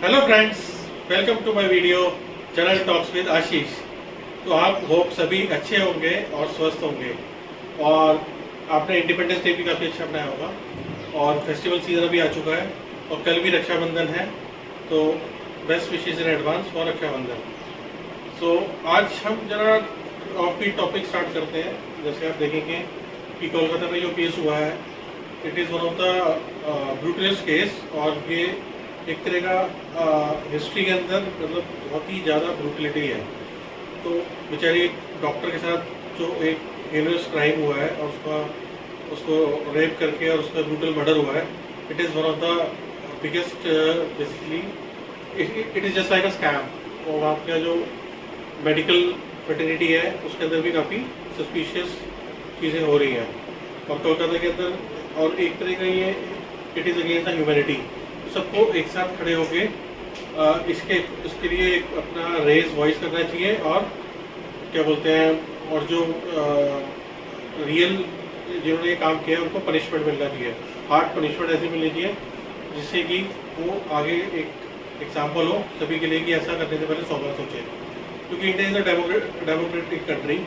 Hello friends, welcome to my video channel talks with Ashish. तो आप hope सभी अच्छे होंगे और स्वस्थ होंगे और आपने इंडिपेंडेंस डे भी काफ़ी अच्छा मनाया होगा और फेस्टिवल सीजन अभी आ चुका है और कल भी रक्षाबंधन है। तो best wishes in advance for Rakshabandhan. So आज हम जरा ऑफ बीट टॉपिक स्टार्ट करते हैं। जैसे आप देखेंगे कि कोलकाता में जो केस हुआ है, it is one of the brutalest case और ये एक तरह का हिस्ट्री के अंदर मतलब बहुत ही ज़्यादा ब्रूटलिटी है। तो बेचारी एक डॉक्टर के साथ जो एक हेनस क्राइम हुआ है और उसको रेप करके और उसका ब्रूटल मर्डर हुआ है, it is one of the biggest basically it is just like a scam. और वहाँ का जो मेडिकल फर्टिलिटी है उसके अंदर भी काफ़ी सस्पिशियस चीज़ें हो रही हैं और कोलकाता के अंदर। और एक तरह का ये it is against the humanity. सबको एक साथ खड़े होके इसके लिए एक अपना रेज वॉइस करना चाहिए और क्या बोलते हैं, और जो रियल जिन्होंने ये काम किया है उनको पनिशमेंट मिलना चाहिए, हार्ड पनिशमेंट ऐसी मिलनी चाहिए जिससे कि वो आगे एक एग्जाम्पल हो सभी के लिए कि ऐसा करने से पहले 100 बार सोचें। क्योंकि India is a democratic country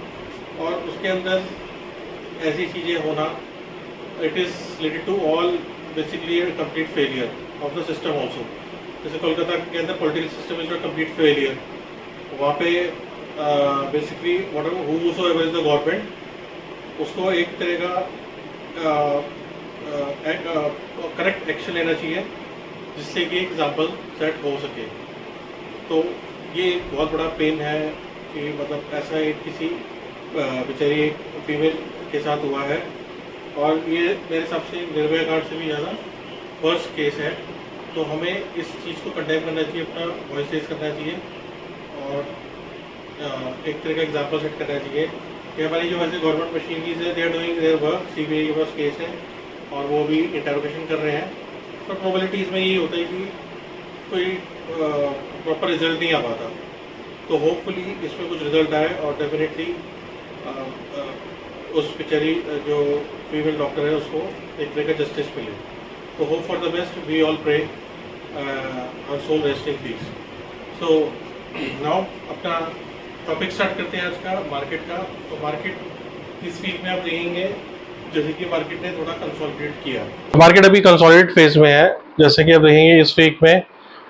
और उसके अंदर ऐसी चीज़ें होना it is related to all basically a complete failure of the system also। जैसे कोलकाता के अंदर political system is a complete failure. वहाँ पे basically whosoever is the government उसको एक तरह का करेक्ट एक्शन लेना चाहिए जिससे कि एग्जाम्पल सेट हो सके। तो ये एक बहुत बड़ा पेन है कि मतलब ऐसा एक किसी बेचारी एक फीमेल के साथ हुआ है और ये मेरे हिसाब से निर्भया कांड से भी ज़्यादा वर्स्ट केस है। तो हमें इस चीज़ को कंडेम करना चाहिए, अपना वॉइस रेज करना चाहिए और एक तरह का एग्जांपल सेट करना चाहिए कि हमारी जो वैसे गवर्नमेंट मशीनरीज है they are doing their work. CBI के पास केस है और वो भी इंटरोगेशन कर रहे हैं। तो प्रोबेबिलिटीज़ में यही होता है कि कोई प्रॉपर रिजल्ट नहीं आ पाता। तो होपफुली इसमें कुछ रिजल्ट आए और डेफिनेटली उस बेचारी जो फीमेल डॉक्टर है उसको एक तरह का जस्टिस मिले। तो hope for the best, we all pray और soul rest in peace. So now अपना टॉपिक स्टार्ट करते हैं आज का मार्केट का। तो मार्केट इस वीक में आप देखेंगे जैसे कि मार्केट ने थोड़ा कंसोलिडेट किया। मार्केट अभी कंसोलिडेट फेज में है। जैसे कि आप देखेंगे इस वीक में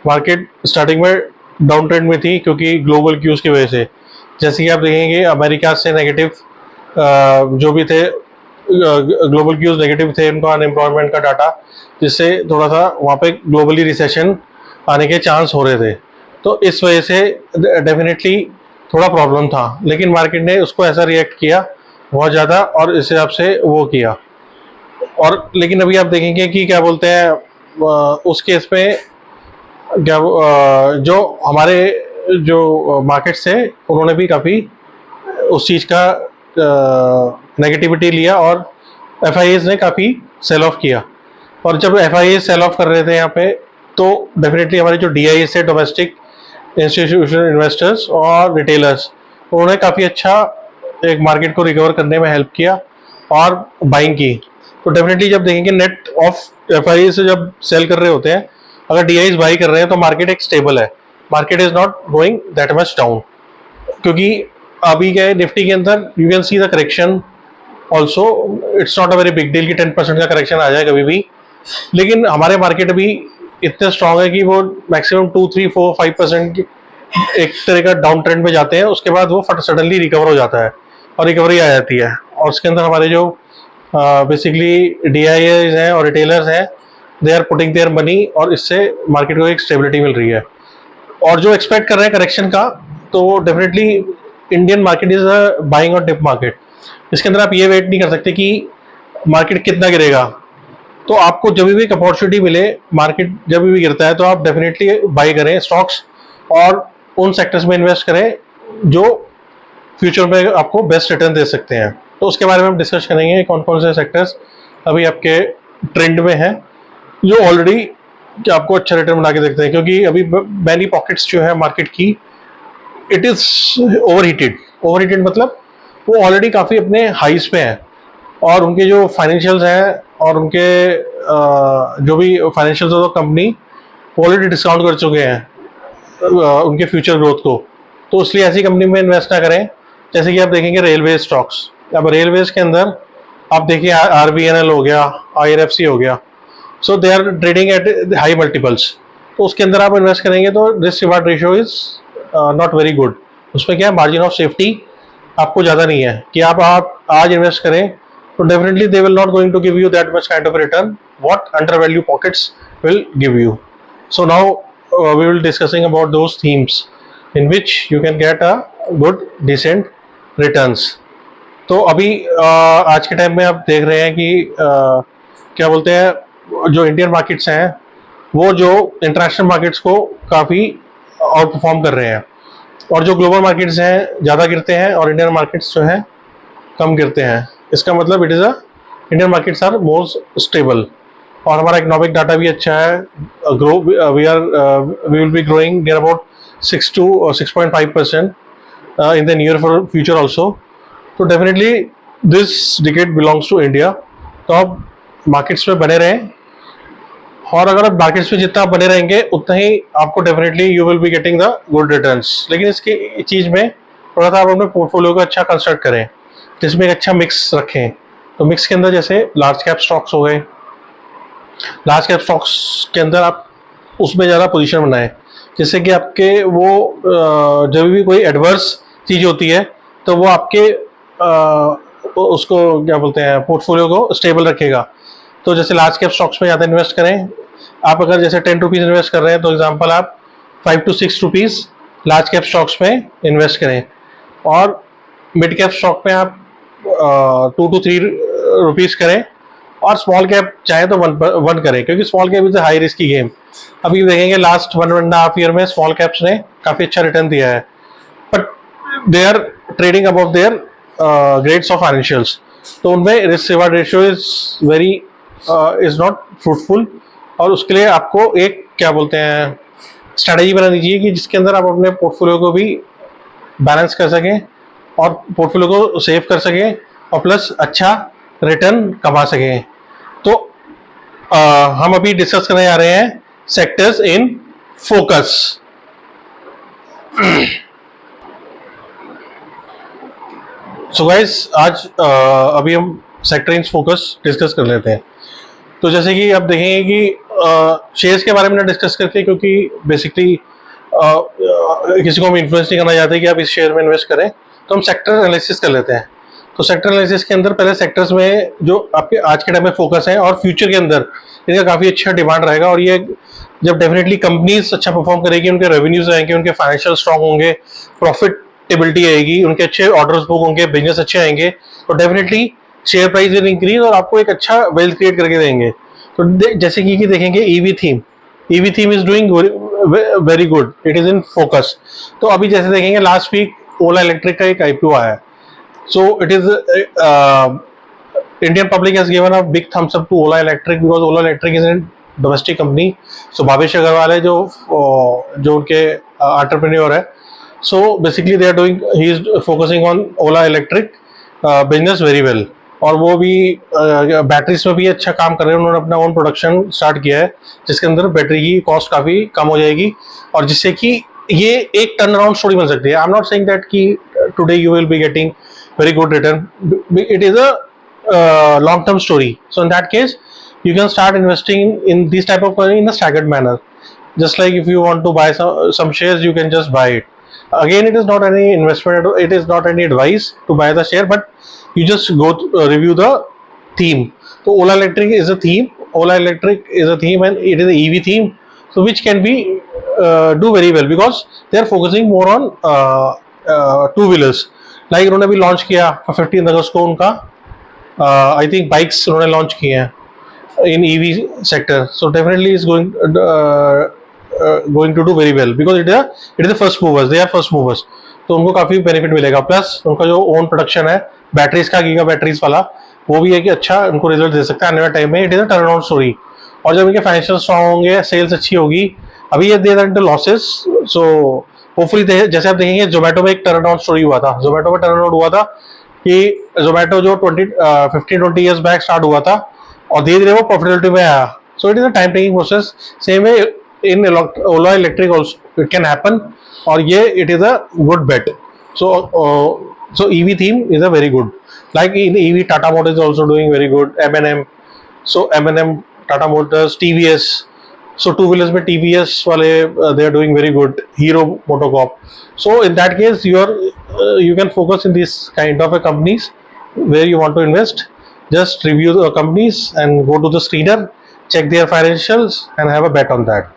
मार्केट स्टार्टिंग में डाउन ट्रेंड में थी क्योंकि ग्लोबल क्यूज की वजह से। जैसे कि आप देखेंगे अमेरिका से नेगेटिव जो भी थे ग्लोबल क्यूज नेगेटिव थे, उनका अनएम्प्लॉयमेंट का डाटा, जिससे थोड़ा सा वहाँ पे ग्लोबली रिसेशन आने के चांस हो रहे थे। तो इस वजह से डेफिनेटली थोड़ा प्रॉब्लम था, लेकिन मार्केट ने उसको ऐसा रिएक्ट किया बहुत ज़्यादा और इस हिसाब से वो किया। और लेकिन अभी आप देखेंगे कि क्या बोलते हैं उस केस में क्या जो हमारे जो मार्केट्स थे उन्होंने भी काफ़ी उस चीज़ का नेगेटिविटी लिया और एफआईएस ने काफ़ी सेल ऑफ किया। और जब एफआईएस सेल ऑफ कर रहे थे यहाँ पे तो डेफिनेटली हमारे जो डीआईएस है, डोमेस्टिक इंस्टीट्यूशनल इन्वेस्टर्स और रिटेलर्स, उन्होंने काफ़ी अच्छा एक मार्केट को रिकवर करने में हेल्प किया और बाइंग की। तो डेफिनेटली जब देखेंगे नेट ऑफ एफआईए से जब सेल कर रहे होते हैं, अगर डीआईएस बाई कर रहे हैं तो मार्केट एक स्टेबल है, market is not going that much down. क्योंकि अभी क्या है निफ्टी के अंदर you can see the correction also, it's not a very big deal कि 10% का करेक्शन आ जाए कभी भी। लेकिन हमारे मार्केट अभी इतने स्ट्रांग है कि वो मैक्सिमम 2, 3, 4, 5% एक तरह का डाउन ट्रेंड में जाते हैं, उसके बाद वो फट सडनली रिकवर हो जाता है और रिकवरी आ जाती है। और उसके अंदर हमारे जो बेसिकली डीआईएस हैं और रिटेलर्स हैं, they are putting their money और इससे मार्केट को एक स्टेबिलिटी मिल रही है। और जो एक्सपेक्ट कर रहे हैं करेक्शन का, तो definitely Indian market is a buying और डिप मार्केट। इसके अंदर आप ये वेट नहीं कर सकते कि मार्केट कितना गिरेगा। तो आपको जब भी एक अपॉर्चुनिटी मिले, मार्केट जब भी गिरता है तो आप डेफिनेटली बाई करें स्टॉक्स और उन सेक्टर्स में इन्वेस्ट करें जो फ्यूचर में आपको बेस्ट रिटर्न दे सकते हैं। तो उसके बारे में हम डिस्कस करेंगे कौन कौन से सेक्टर्स अभी आपके ट्रेंड में हैं जो ऑलरेडी आपको अच्छा रिटर्न बना के देखते हैं। क्योंकि अभी मैनी पॉकेट्स जो है मार्केट की, इट इज ओवर हीटेड मतलब वो ऑलरेडी काफ़ी अपने हाइस पे हैं और उनके जो फाइनेंशियल्स हैं और उनके जो भी फाइनेंशियल्स ऑफ द कंपनी वो ऑलरेडी डिस्काउंट कर चुके हैं उनके फ्यूचर ग्रोथ को, तो इसलिए ऐसी कंपनी में इन्वेस्ट ना करें। जैसे कि आप देखेंगे रेलवे स्टॉक्स, अब रेलवेज के अंदर आप देखिए RVNL हो गया, IRFC हो गया, so they are trading at high multiples, तो उसके अंदर आप इन्वेस्ट करेंगे तो risk reward ratio is not very good. उसमें क्या है, मार्जिन ऑफ सेफ्टी आपको ज़्यादा नहीं है कि आप आज इन्वेस्ट करें तो definitely they will not going to give you that much kind of return what under value pockets will give you. So now we will discussing about those themes in which you can get a good decent returns. तो अभी आज के time में आप देख रहे हैं कि क्या बोलते हैं, जो इंडियन मार्केट्स हैं वो जो इंटरनेशनल मार्केट्स को काफ़ी आउट परफॉर्म कर रहे हैं, और जो ग्लोबल मार्केट्स हैं ज़्यादा गिरते हैं और इंडियन मार्केट्स जो हैं कम गिरते हैं। इसका मतलब it is a Indian markets are more stable, और हमारा इकोनॉमिक डाटा भी अच्छा है। Grow we will be growing near about 6 to 6.5% in the near for future also. तो definitely this decade belongs to India. तो आप मार्केट्स में बने रहें, और अगर आप मार्केट्स में जितना बने रहेंगे उतना ही आपको definitely you will be getting the good returns. लेकिन इसकी चीज़ में थोड़ा सा आप अपने पोर्टफोलियो को अच्छा कंस्ट्रक्ट करें, जिसमें एक अच्छा मिक्स रखें। तो मिक्स के अंदर जैसे लार्ज कैप स्टॉक्स हो गए, लार्ज कैप स्टॉक्स के अंदर आप उसमें ज़्यादा पोजीशन बनाएं, जिससे कि आपके वो जब भी कोई एडवर्स चीज़ होती है तो वो आपके उसको क्या बोलते हैं, पोर्टफोलियो को स्टेबल रखेगा। तो जैसे लार्ज कैप स्टॉक्स में ज़्यादा इन्वेस्ट करें। आप अगर जैसे 10 रुपीज़ इन्वेस्ट कर रहे हैं तो एग्जांपल आप 5 to 6 rupees large cap stocks में इन्वेस्ट करें, और मिड कैप स्टॉक में आप 2 to 3 रुपीज़ करें, और स्मॉल कैप चाहे तो वन करें, क्योंकि small cap is high risky game. अभी देखेंगे लास्ट 1.5 ईयर में स्मॉल कैप्स ने काफ़ी अच्छा रिटर्न दिया है, but they are trading above their grades of financials, तो उनमें risk reward ratio is not fruitful. और उसके लिए आपको एक क्या बोलते हैं स्ट्रैटेजी बनानी चाहिए कि जिसके अंदर आप अपने पोर्टफोलियो को भी बैलेंस कर सकें और पोर्टफोलियो को सेव कर सकें, और प्लस अच्छा रिटर्न कमा सकें। तो हम अभी डिस्कस करने जा रहे हैं sectors in focus. So guys, आज अभी हम सेक्टर इन फोकस डिस्कस कर लेते हैं। तो जैसे कि आप देखेंगे कि शेयर्स के बारे में ना डिस्कस करते हैं, क्योंकि बेसिकली किसी को हम इन्फ्लुएंस नहीं करना चाहते कि आप इस शेयर में इन्वेस्ट करें, तो हम सेक्टर एनालिसिस कर लेते हैं। तो सेक्टर एनालिसिस के अंदर पहले सेक्टर्स में जो आपके आज के टाइम में फोकस है और फ्यूचर के अंदर इनका काफ़ी अच्छा डिमांड रहेगा, और ये जब डेफिनेटली कंपनीज अच्छा परफॉर्म करेगी, उनके रेवेन्यूज आएंगे, उनके फाइनेंशियल स्ट्रॉन्ग होंगे, प्रॉफिटेबिलिटी आएगी, उनके अच्छे ऑर्डर्स बुक होंगे, बिजनेस अच्छे आएंगे, तो definitely share price will increase और आपको एक अच्छा वेल्थ क्रिएट करके देंगे। तो जैसे कि देखेंगे EV theme is doing very good, it is in focus. तो अभी जैसे देखेंगे लास्ट वीक ओला इलेक्ट्रिक का एक IPO आया है। So it is Indian public has given a big thumbs up to Ola Electric because Ola Electric is a domestic company. So Bhavesh Agarwal है जो उनके entrepreneur है। So basically they are doing, he is focusing on Ola Electric business very well, और वो भी batteries में भी अच्छा काम कर रहे हैं। उन्होंने अपना ओन प्रोडक्शन स्टार्ट किया है, जिसके अंदर बैटरी की कॉस्ट काफ़ी कम हो जाएगी, और जिससे कि ये एक टर्न अराउंड स्टोरी बन सकती है। I am not saying that कि today you will be getting very good return. It is a long term story. So in that case you can start investing in this type of company in a staggered manner. Just like if you want to buy some shares, you can just buy it. Again, it is not any investment, it is not any advice to buy the share, but you just go to review the theme. So Ola Electric is a theme. Ola Electric is a theme, and it is a EV theme, so which can be do very well because they are focusing more on two wheelers. Like उन्होंने भी launch किया 15 अगस्त को उनका I think bikes उन्होंने launch किए हैं in EV sector. So definitely is going to do very well because it is the first movers, they are first movers, तो उनको काफ़ी बेनिफिट मिलेगा। प्लस उनका जो ओन प्रोडक्शन है बैटरीज का, गीगा बैटरीज वाला, वो भी है कि अच्छा उनको रिजल्ट दे सकता है आने वाले टाइम में। It is a turn around story, और जब इनके फाइनेंशियल स्ट्रॉन्ग होंगे, सेल्स अच्छी होगी। अभी ये दे रहे लॉसेस, सो होपफुली जैसे आप देखेंगे जोमेटो में एक टर्न अराउंड स्टोरी हुआ था। जोमेटो में टर्न अराउंड हुआ था कि जोमेटो जो 15-20 ईयर्स बैक स्टार्ट हुआ था और धीरे धीरे वो प्रॉफिटेबिलिटी में आया। So it is a time taking process. Same way in Ola Electric also it can happen, और ये it is a good bet. So EV theme is a very good. Like in EV, Tata Motors is also doing very good. M&M, so M&M, Tata Motors, TVS. So two wheelers में TVS वाले they are doing very good. Hero Motocorp. So in that case, you can focus in this kind of a companies where you want to invest. Just review the companies and go to the screener, check their financials and have a bet on that.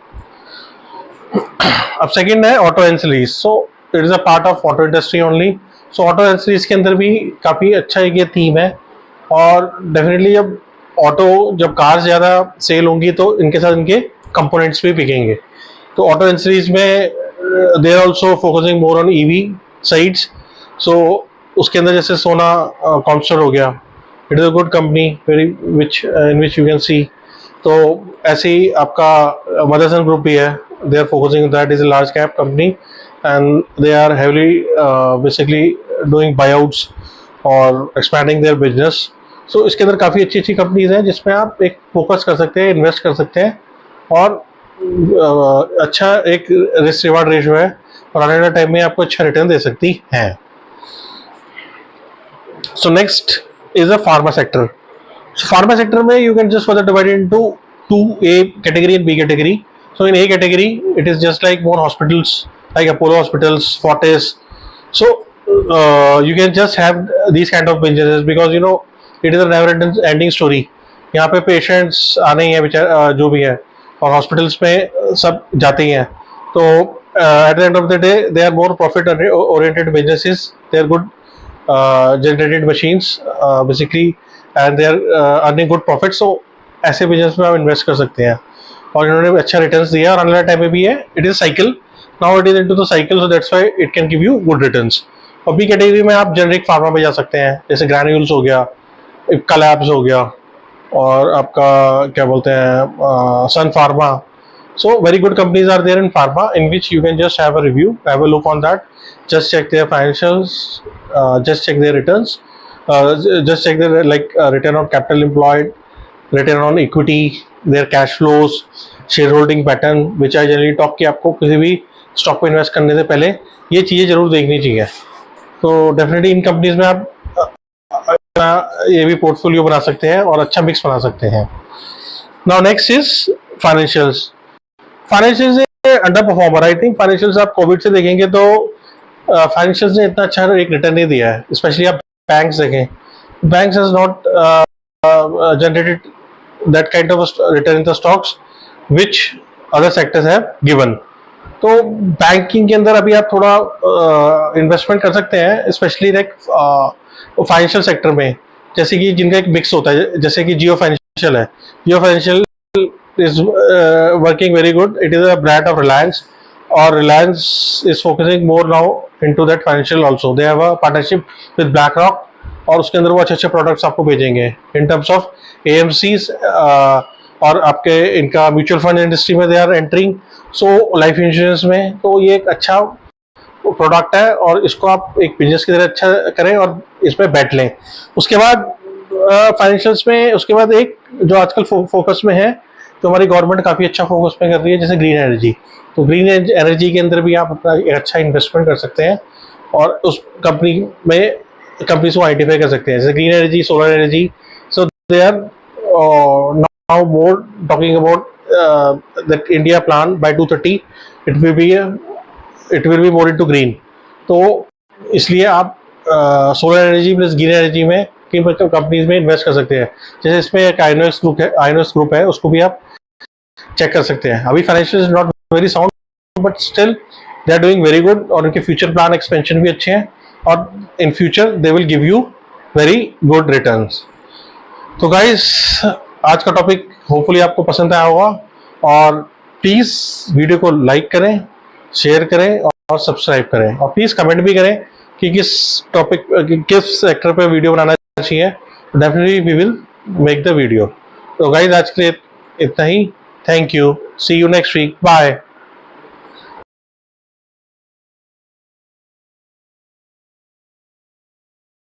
अब second है auto ancillaries. So it is a part of auto industry only. So auto ancillaries के अंदर भी काफ़ी अच्छा एक ये theme है, और डेफिनेटली जब कार ज़्यादा सेल होंगी तो इनके साथ इनके कंपोनेंट्स भी बिकेंगे. तो ऑटो एंसिलीज में they are also focusing more on EV sides. So उसके अंदर जैसे सोना कॉन्स्टर हो गया, it is a good company very in which you can see. तो ऐसे ही आपका मदरसन ग्रुप भी है. They are focusing on that. Is a large cap company and they are heavily basically doing buyouts or expanding their business. So इसके अंदर काफ़ी अच्छी अच्छी कंपनीज हैं जिसमें आप एक फोकस कर सकते हैं, इन्वेस्ट कर सकते हैं, और अच्छा एक रिस्क रिवार्ड रेशियो है, और आने वाले टाइम में आपको अच्छा रिटर्न दे सकती हैं. So next is a pharma sector. So pharma sector में you can just further divide it into two A category and B category. So in A category, it is just like more hospitals, like Apollo Hospitals, Fortis. So you can just have these kind of businesses because it is a never-ending story. यहाँ पे patients आने ही हैं बेचारे जो भी है, और hospitals में सब जाते ही हैं. तो at the end of the day, they are more profit-oriented businesses. They are good generated machines basically, and they are earning good profit. So ऐसे बिजनेस में आप इन्वेस्ट कर सकते हैं, और इन्होंने अच्छा रिटर्न्स दिया, और अगले टाइम में भी है. It is cycle, now it is into the cycle, so that's why it can give you good returns. और बी कैटेगरी में आप जेनरिक फार्मा में जा सकते हैं, जैसे ग्रैन्यूल्स हो गया, इप्का लैब्स हो गया, और आपका क्या बोलते हैं Sun Pharma. So very good companies are there in pharma in which you can just have a review, have a look on that, just check their financials, just check their returns, just check their return on capital employed, return on equity, their cash flows, share holding pattern, which I generally talk कि आपको किसी भी stock पे invest करने से पहले ये चीज़ें जरूर देखनी चाहिए. तो डेफिनेटली इन कंपनीज में आप ये भी पोर्टफोलियो बना सकते हैं और अच्छा मिक्स बना सकते हैं. Now next is financials. Financials under performer. I think financials आप कोविड से देखेंगे तो फाइनेंशियल्स ने इतना अच्छा एक रिटर्न नहीं दिया है. स्पेशली आप बैंक्स देखें, banks has not generated that kind of a return in the stocks which other sectors have given. तो बैंकिंग के अंदर अभी आप थोड़ा इन्वेस्टमेंट कर सकते हैं, स्पेशली लाइक फाइनेंशियल सेक्टर में, जैसे कि जिनका एक मिक्स होता है, जैसे कि जियो फाइनेंशियल है. Jio Financial is working very good. It is a brand of Reliance, और Reliance is focusing more now into that financial also. They have a partnership with BlackRock, और उसके अंदर वो अच्छे अच्छे प्रोडक्ट्स आपको भेजेंगे इन टर्म्स ऑफ AMCs, और आपके इनका म्यूचुअल फंड इंडस्ट्री में they are entering. So life insurance में तो ये एक अच्छा प्रोडक्ट है, और इसको आप एक बिजनेस की तरह अच्छा करें और इसमें बैठ लें. उसके बाद फाइनेंशियल्स में उसके बाद एक जो आजकल फोकस में है, तो हमारी गवर्नमेंट काफ़ी अच्छा फोकस में कर रही है, जैसे ग्रीन एनर्जी. तो ग्रीन एनर्जी के अंदर भी आप अपना एक अच्छा इन्वेस्टमेंट कर सकते हैं, और उस कंपनीज को आइडेंटिफाई कर सकते हैं, जैसे green energy, solar energy. So they are now more talking about that India plan by 2030 it will be more into green. तो इसलिए आप solar energy plus green energy में कई कंपनीज में इन्वेस्ट कर सकते हैं. जैसे इसमें एक आइनोक्स ग्रुप है, उसको भी आप चेक कर सकते हैं. अभी financial is not very sound, but still they are doing very good, और उनके फ्यूचर प्लान एक्सपेंशन भी अच्छे हैं, और in future they will give you very good returns. तो गाइस, आज का टॉपिक होपफुली आपको पसंद आया होगा, और प्लीज़ वीडियो को लाइक करें, शेयर करें और सब्सक्राइब करें, और प्लीज़ कमेंट भी करें कि किस टॉपिक किस सेक्टर पे वीडियो बनाना चाहिए. Definitely we will make the video. तो गाइस, आज के लिए इतना ही. Thank you. See you next week. Bye.